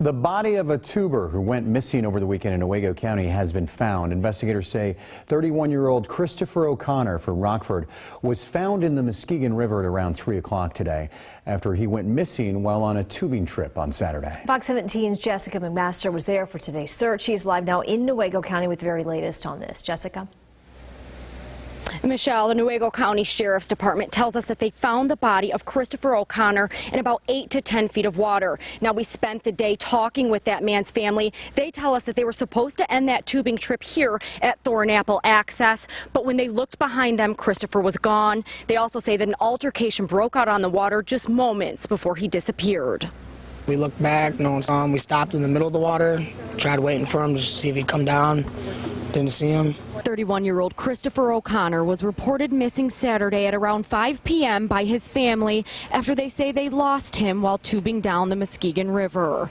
The body of a tuber who went missing over the weekend in Newaygo County has been found. Investigators say 31-year-old Christopher O'Connor from Rockford was found in the Muskegon River at around 3 o'clock today after he went missing while on a tubing trip on Saturday. Fox 17's Jessica McMaster was there for today's search. She's live now in Newaygo County with the very latest on this. Jessica. Michelle, the Newaygo County Sheriff's Department tells us that they found the body of Christopher O'Connor in about 8 to 10 feet of water. Now, we spent the day talking with that man's family. They tell us that they were supposed to end that tubing trip here at Thornapple Access, but when they looked behind them, Christopher was gone. They also say that an altercation broke out on the water just moments before he disappeared. We looked back, no one saw him. We stopped in the middle of the water, tried waiting for him just to see if he'd come down. Didn't see him. 31-year-old Christopher O'Connor was reported missing Saturday at around 5 p.m. by his family after they say they lost him while tubing down the Muskegon River.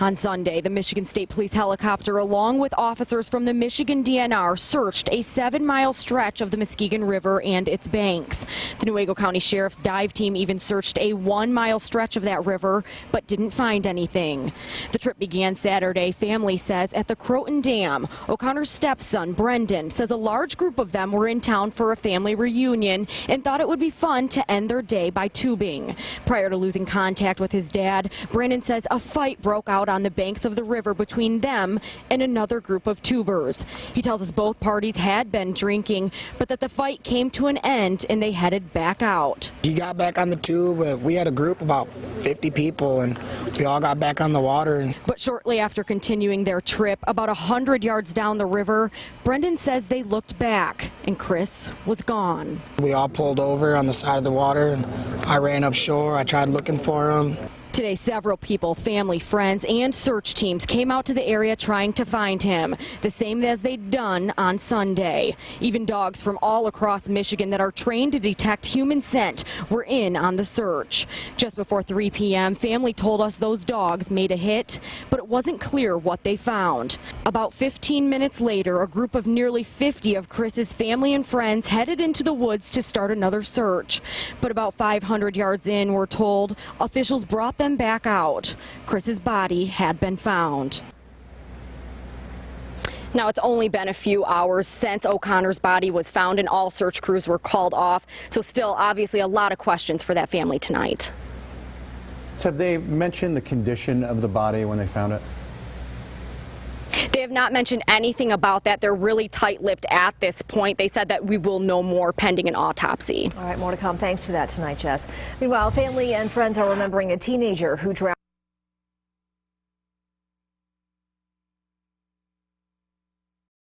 On Sunday, the Michigan State Police helicopter, along with officers from the Michigan DNR, searched a 7-mile stretch of the Muskegon River and its banks. The Newaygo County Sheriff's dive team even searched a 1-mile stretch of that river, but didn't find anything. The trip began Saturday, family says, at the Croton Dam. O'Connor's stepson, Brendan, says a large group of them were in town for a family reunion and thought it would be fun to end their day by tubing. Prior to losing contact with his dad, Brandon says a fight broke out on the banks of the river between them and another group of tubers. He tells us both parties had been drinking, but that the fight came to an end and they headed back out. He got back on the tube. We had a group about 50 people, and we all got back on the water. But shortly after continuing their trip, about 100 yards down the river, Brendan says they looked back and Chris was gone. We all pulled over on the side of the water, and I ran up shore. I tried looking for him. Today, several people, family, friends, and search teams came out to the area trying to find him, the same as they'd done on Sunday. Even dogs from all across Michigan that are trained to detect human scent were in on the search. Just before 3 p.m., family told us those dogs made a hit, but it wasn't clear what they found. About 15 minutes later, a group of nearly 50 of Chris's family and friends headed into the woods to start another search. But about 500 yards in, we're told, officials brought them back out. Chris's body had been found. Now, it's only been a few hours since O'Connor's body was found and all search crews were called off. So still, obviously, a lot of questions for that family tonight. Have they mentioned the condition of the body when they found it? They have not mentioned anything about that. They're really tight-lipped at this point. They said that we will know more pending an autopsy. All right, more to come. Thanks to that tonight, Jess. Meanwhile, family and friends are remembering a teenager who drowned.